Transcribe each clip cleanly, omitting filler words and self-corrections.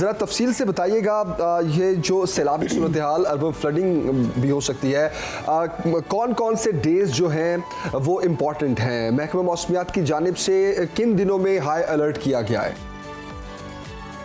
ज़रा तफसील से बताइएगा, ये जो सैलाबी सूरत हाल, अर्बन फ्लडिंग भी हो सकती है, कौन कौन से डेज़ जो हैं वो इम्पॉर्टेंट हैं? महकमा मौसमियात की जानिब से किन दिनों में हाई अलर्ट किया गया है?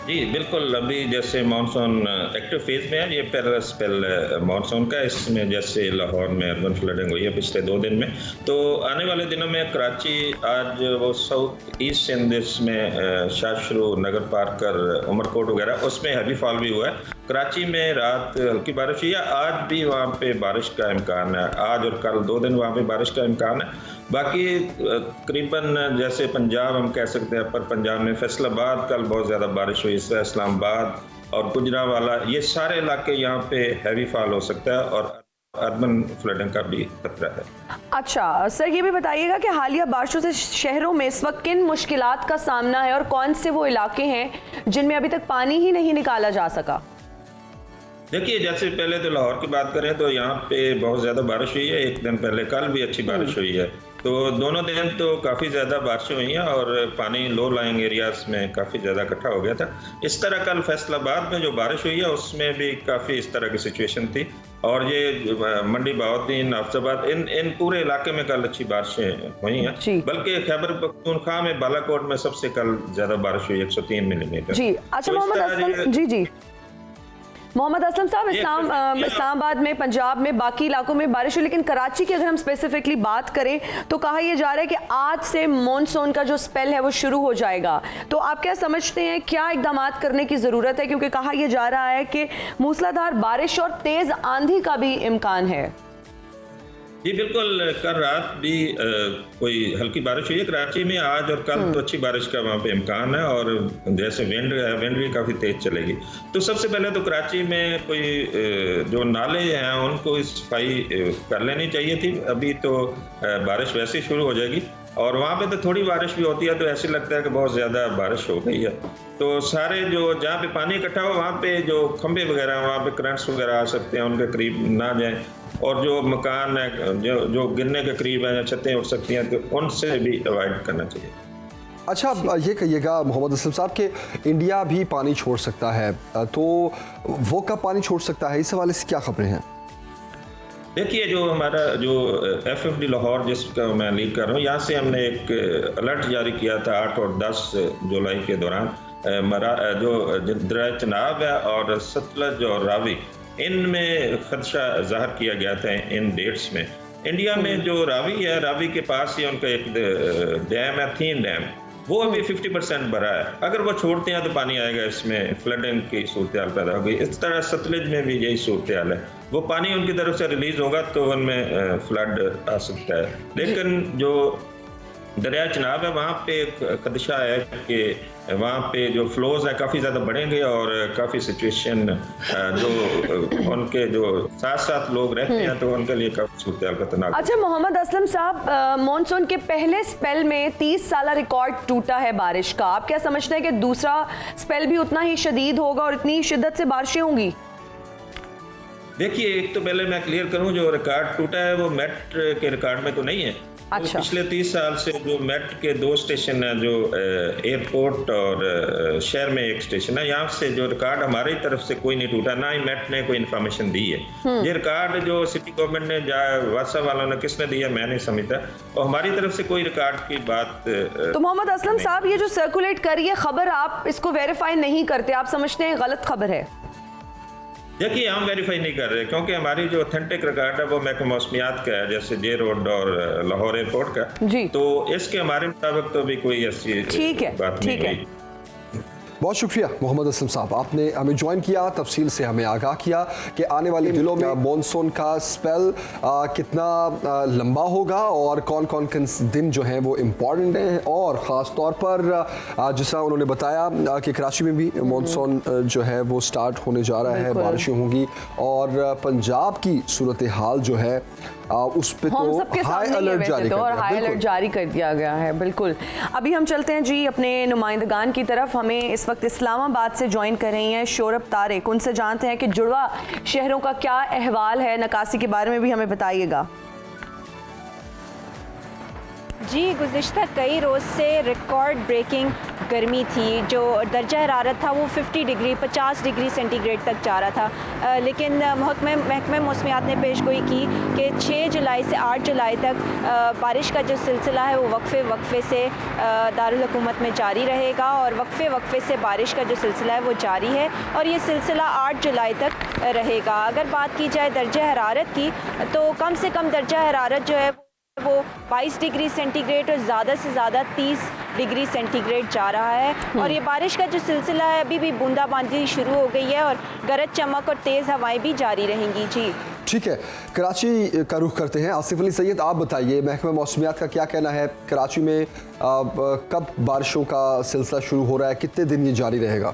जी बिल्कुल, अभी जैसे मानसून एक्टिव फेज में है, ये पहला स्पेल मानसून का, इसमें जैसे लाहौर में अर्बन फ्लडिंग हुई है पिछले 2 दिन में, तो आने वाले दिनों में कराची, आज वो साउथ ईस्ट सिंध में शाहशरू, नगर पार्कर, उमरकोट वगैरह, उसमें हैवी फॉल भी हुआ है। कराची में रात हल्की बारिश हुई है, आज भी वहाँ पे बारिश का इम्कान है, आज और कल 2 दिन वहाँ पे बारिश का इम्कान है। बाकी करीबन जैसे पंजाब हम कह सकते हैं, पर पंजाब में फैसलाबाद कल बहुत ज़्यादा बारिश हुई, इससे इस्लामाबाद और गुजरांवाला, ये सारे इलाके यहाँ पे हैवी फॉल हो सकता है और अर्बन फ्लडिंग का भी खतरा है। अच्छा सर, ये भी बताइएगा कि हालिया बारिशों से शहरों में इस वक्त किन मुश्किलात का सामना है और कौन से वो इलाके हैं जिनमें अभी तक पानी ही नहीं निकाला जा सका? देखिए, जैसे पहले तो लाहौर की बात करें तो यहाँ पे बहुत ज़्यादा बारिश हुई है, एक दिन पहले कल भी अच्छी बारिश हुई है, तो दोनों दिन तो काफ़ी ज़्यादा बारिशें हुई हैं और पानी लो लाइंग एरियाज में काफ़ी ज़्यादा इकट्ठा हो गया था। इस तरह कल फैसलाबाद में जो बारिश हुई है उसमें भी काफ़ी इस तरह की सिचुएशन थी, और ये मंडी, बहाउद्दीन, अफजाबाद, इन पूरे इलाके में कल अच्छी बारिशें हुई हैं। बल्कि खैबर पख्तूनख्वा में, बालाकोट में सबसे कल ज़्यादा बारिश हुई, 103 मिलीमीटर। जी अच्छा, मोहम्मद असलम साहब, इस्लामाबाद में, पंजाब में, बाकी इलाकों में बारिश हुई, लेकिन कराची की अगर हम स्पेसिफिकली बात करें तो कहा यह जा रहा है कि आज से मॉनसून का जो स्पेल है वो शुरू हो जाएगा। तो आप क्या समझते हैं, क्या इकदाम करने की ज़रूरत है? क्योंकि कहा यह जा रहा है कि मूसलाधार बारिश और तेज़ आंधी का भी इम्कान है। जी बिल्कुल, कल रात भी कोई हल्की बारिश हुई है कराची में, आज और कल तो अच्छी बारिश का वहाँ पे इम्कान है, और जैसे विंड भी काफ़ी तेज़ चलेगी। तो सबसे पहले तो कराची में कोई जो नाले हैं उनको सफाई कर लेनी चाहिए थी, अभी तो बारिश वैसे ही शुरू हो जाएगी, और वहाँ पे तो थोड़ी बारिश भी होती है तो ऐसे लगता है कि बहुत ज़्यादा बारिश हो गई है। तो सारे जो जहाँ पे पानी इकट्ठा हो वहाँ पे जो खंभे वगैरह, वहाँ पे करंट्स वगैरह आ सकते हैं, उनके करीब ना जाएं, और जो मकान है जो गिरने के करीब हैं या छतें उठ सकती हैं तो उनसे भी अवॉइड करना चाहिए। अच्छा, ये कहिएगा मोहम्मद असलम साहब कि इंडिया भी पानी छोड़ सकता है, तो वो कब पानी छोड़ सकता है, इस हवाले से क्या खबरें हैं? देखिए, जो हमारा जो FFD लाहौर जिसका मैं लीड कर रहा हूँ, यहाँ से हमने एक अलर्ट जारी किया था 8 और 10 जुलाई के दौरान, जो दरिया चनाब है और सतलज और रावी, इनमें खदशा जाहिर किया गया था इन डेट्स में। इंडिया में जो रावी है, रावी के पास ही उनका एक डैम है, थीन डैम, वो अभी 50% भरा है, अगर वो छोड़ते हैं तो पानी आएगा, इसमें फ्लडिंग की सूरत हाल पैदा होगी। इस तरह सतलज में भी यही सूरत हाल है, वो पानी उनकी तरफ से रिलीज होगा तो उनमें फ्लड आ सकता है। लेकिन जो दरिया चनाब है वहाँ पे खदशा है कि वहाँ पे जो फ्लोज है काफ़ी ज़्यादा बढ़ेंगे और काफ़ी सिचुएशन जो उनके जो साथ साथ लोग रहते हैं तो उनके लिए काफ़ी सूरत हाल खतरनाक। अच्छा मोहम्मद असलम साहब, मॉनसून के पहले स्पेल में 30 साल रिकॉर्ड टूटा है बारिश का, आप क्या समझते हैं कि दूसरा स्पेल भी उतना ही शदीद होगा और इतनी शिद्दत से बारिशें होंगी? देखिए, एक तो पहले मैं क्लियर करूं, जो रिकॉर्ड टूटा है वो मेट के रिकॉर्ड में तो नहीं है। अच्छा। तो पिछले 30 साल से जो मेट के 2 स्टेशन हैं, जो एयरपोर्ट और शहर में एक स्टेशन है, यहाँ से जो रिकॉर्ड हमारी तरफ से कोई नहीं टूटा, ना ही मेट ने कोई इन्फॉर्मेशन दी है। ये रिकॉर्ड जो सिटी गवर्नमेंट ने, वासा वालों ने किसने दिया मैं नहीं समझता, और हमारी तरफ से कोई रिकॉर्ड की बात। तो मोहम्मद असलम साहब, ये जो सर्कुलेट कर रही है खबर, आप इसको वेरीफाई नहीं करते, आप समझते हैं गलत खबर है? देखिए, हम वेरीफाई नहीं कर रहे क्योंकि हमारी जो ऑथेंटिक रिकॉर्ड है वो महकमा मौसमियात का है, जैसे जे रोड और लाहौर एयरपोर्ट का जी। तो इसके हमारे मुताबिक तो भी कोई ऐसी बात नहीं हुई। बहुत शुक्रिया मोहम्मद असलम साहब, आपने हमें ज्वाइन किया, तफसील से हमें आगाह किया कि आने वाले दिनों में मॉनसून का स्पेल कितना लंबा होगा और कौन कौन दिन जो हैं वो इम्पॉर्टेंट हैं, और ख़ास तौर पर जिस तरह उन्होंने बताया कि कराची में भी मॉनसून जो है वो स्टार्ट होने जा रहा है, बारिशें होंगी, और पंजाब की सूरत हाल जो है उस पे तो हाई अलर्ट जारी कर दिया गया है। बिल्कुल, अभी हम चलते हैं जी अपने नुमाइंदगान की तरफ। हमें इस वक्त इस्लामाबाद से ज्वाइन कर रही हैं शोरब तारिक, उनसे जानते हैं कि जुड़वा शहरों का क्या अहवाल है, नकासी के बारे में भी हमें बताइएगा। जी, गुज़िश्ता कई रोज़ से रिकॉर्ड ब्रेकिंग गर्मी थी। जो दर्जा हरारत था वो 50 डिग्री सेंटीग्रेड तक जा रहा था, लेकिन महकमे मौसमियात ने पेशगोई की कि 6 जुलाई से 8 जुलाई तक बारिश का जो सिलसिला है वो वक्फे से दारुल हुकूमत में जारी रहेगा, और वक्फे से बारिश का जो सिलसिला है वो जारी है और ये सिलसिला 8 जुलाई तक रहेगा। अगर बात की जाए दर्जा हरारत की, तो कम से कम दर्जा हरारत जो है वो 22 डिग्री सेंटीग्रेड और ज़्यादा से ज़्यादा 30 डिग्री सेंटीग्रेड जा रहा है। और ये बारिश का जो सिलसिला है अभी भी बूंदाबांदी शुरू हो गई है और गरज चमक और तेज़ हवाएं भी जारी रहेंगी। जी ठीक है, कराची का रुख करते हैं। आसिफ अली सैयद, आप बताइए महकमा मौसमियात का क्या कहना है, कराची में कब बारिशों का सिलसिला शुरू हो रहा है, कितने दिन ये जारी रहेगा?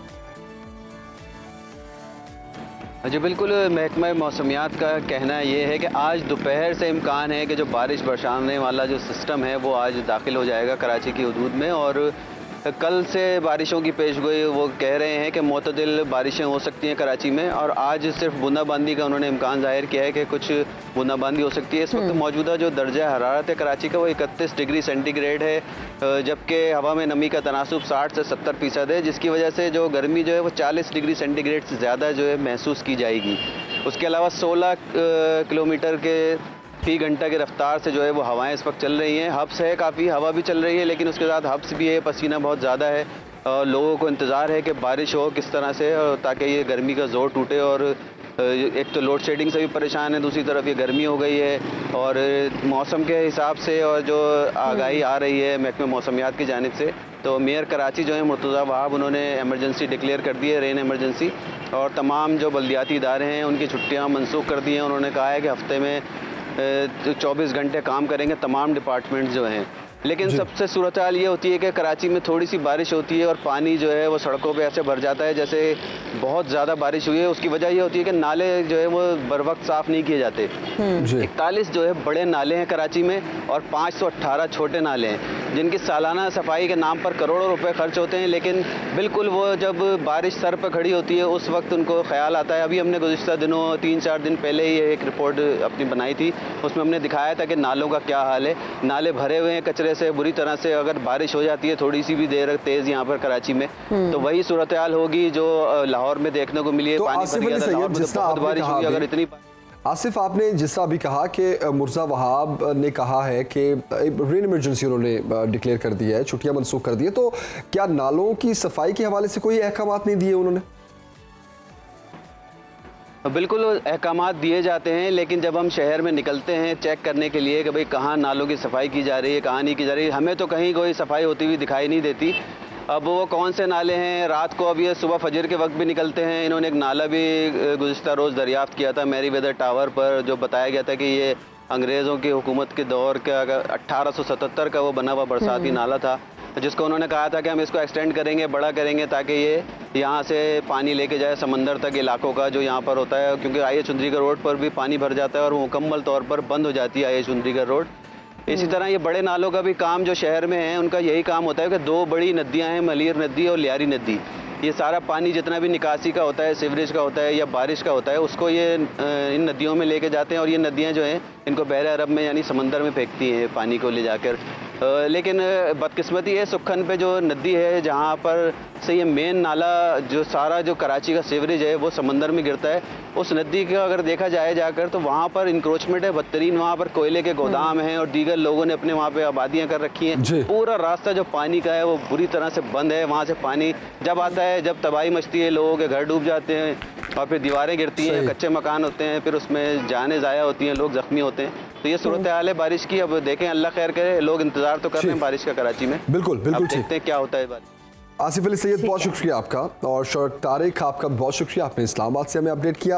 जी बिल्कुल, महकमा मौसमियात का कहना ये है कि आज दोपहर से इम्कान है कि जो बारिश बरसाने वाला जो सिस्टम है वो आज दाखिल हो जाएगा कराची की हदूद में, और कल से बारिशों की पेशगोई वो कह रहे हैं कि मुतदिल बारिशें हो सकती हैं कराची में, और आज सिर्फ बूंदाबांदी का उन्होंने इम्कान ज़ाहिर किया है कि कुछ बूंदाबांदी हो सकती है। इस वक्त मौजूदा जो दर्जा हरारत है कराची का वो 31 डिग्री सेंटीग्रेड है, जबकि हवा में नमी का तनासुब 60 से 70% है, जिसकी वजह से जो गर्मी जो है वो 40 डिग्री सेंटीग्रेड से ज़्यादा जो है महसूस की जाएगी। उसके अलावा 16 किलोमीटर के फी घंटा की रफ्तार से जो है वो हवाएं इस वक्त चल रही हैं। हब्स है, काफ़ी हवा भी चल रही है, लेकिन उसके साथ हब्स भी है, पसीना बहुत ज़्यादा है। लोगों को इंतज़ार है कि बारिश हो किस तरह से, ताकि ये गर्मी का ज़ोर टूटे। और एक तो लोड शेडिंग से भी परेशान है, दूसरी तरफ ये गर्मी हो गई है, और मौसम के हिसाब से और जो आगाही आ रही है महकमे मौसमियात की जानिब से, तो मेयर कराची जो है मुर्तज़ा वहाब, उन्होंने एमरजेंसी डिक्लेयर कर दी है, रेन एमरजेंसी, और तमाम जो बल्दियाती इदारे हैं उनकी छुट्टियाँ मनसूख कर दी हैं। उन्होंने कहा है कि हफ़्ते में 24 घंटे काम करेंगे तमाम डिपार्टमेंट्स जो हैं। लेकिन सबसे सूरत हाल ये होती है कि कराची में थोड़ी सी बारिश होती है और पानी जो है वो सड़कों पे ऐसे भर जाता है जैसे बहुत ज़्यादा बारिश हुई है। उसकी वजह ये होती है कि नाले जो है वो बर वक्त साफ़ नहीं किए जाते। 41 जो है बड़े नाले हैं कराची में और 518 छोटे नाले हैं, जिनकी सालाना सफाई के नाम पर करोड़ों रुपए खर्च होते हैं, लेकिन बिल्कुल वो जब बारिश सर पर खड़ी होती है उस वक्त उनको ख्याल आता है। अभी हमने गुज़िश्ता दिनों 3-4 दिन पहले ही एक रिपोर्ट अपनी बनाई थी, उसमें हमने दिखाया था कि नालों का क्या हाल है। नाले भरे हुए हैं कचरे से बुरी तरह से। अगर बारिश हो जाती है थोड़ी सी भी देर तेज़ यहाँ पर कराची में, तो वही सूरत हाल होगी जो लाहौर में देखने को मिली है। तो पानी भर गया था लाहौर में, तो बहुत बारिश हुई। अगर इतनी आसिफ, आपने जिस तरह अभी कहा कि मुर्तज़ा वहाब ने कहा है कि रेन इमरजेंसी उन्होंने डिक्लेयर कर दी है, छुट्टियां मनसूख कर दी है, तो क्या नालों की सफाई के हवाले से कोई अहकामात नहीं दिए उन्होंने? बिल्कुल अहकामात दिए जाते हैं, लेकिन जब हम शहर में निकलते हैं चेक करने के लिए कि भाई कहाँ नालों की सफाई की जा रही है, कहाँ नहीं की जा रही है, हमें तो कहीं कोई सफाई होती हुई दिखाई नहीं देती। अब वो कौन से नाले हैं, रात को अब ये सुबह फजर के वक्त भी निकलते हैं। इन्होंने एक नाला भी गुज़िश्ता रोज़ दरियाफ़्त किया था मैरी वेदर टावर पर, जो बताया गया था कि ये अंग्रेज़ों की हुकूमत के दौर का 1877 का वो बना हुआ बरसाती नाला था, जिसको उन्होंने कहा था कि हम इसको एक्सटेंड करेंगे, बड़ा करेंगे, ताकि ये यहाँ से पानी लेके जाए समंदर तक इलाकों का जो यहाँ पर होता है। क्योंकि आई.ए. चुंदरीगढ़ रोड पर भी पानी भर जाता है और वो मुकम्मल तौर पर बंद हो जाती है आई.ए. चुंदरीगढ़ रोड। इसी तरह ये बड़े नालों का भी काम जो शहर में है, उनका यही काम होता है कि 2 बड़ी नदियाँ हैं, मलीर नदी और लियारी नदी। ये सारा पानी जितना भी निकासी का होता है, सीवरेज का होता है या बारिश का होता है, उसको ये इन नदियों में लेके जाते हैं, और ये नदियाँ जो हैं इनको बहरे अरब में यानी समंदर में फेंकती हैं पानी को ले जाकर। लेकिन बदकिस्मती है, सुखन पे जो नदी है जहाँ पर से ये मेन नाला जो सारा जो कराची का सीवरेज है वो समंदर में गिरता है, उस नदी का अगर देखा जाए जाकर तो वहाँ पर इंक्रोचमेंट है बदतरीन। वहाँ पर कोयले के गोदाम हैं और दीगर लोगों ने अपने वहाँ पे आबादियाँ कर रखी हैं। पूरा रास्ता जो पानी का है वो बुरी तरह से बंद है। वहाँ से पानी जब आता है, जब तबाही मचती है, लोगों के घर डूब जाते हैं और फिर दीवारें गिरती हैं, कच्चे मकान होते हैं, फिर उसमें जानें ज़ाया होती हैं, लोग ज़ख्मी होते हैं। तो ये सूरत हाल है बारिश की। अब देखें, अल्लाह खैर करे, लोग इंतजार तो कर रहे हैं बारिश का कराची में। बिल्कुल बिल्कुल, देखते हैं क्या होता है बारिश। आसिफ अली सैयद, बहुत शुक्रिया आपका, और तारिक आपका बहुत शुक्रिया, आपने इस्लामाबाद से हमें अपडेट किया।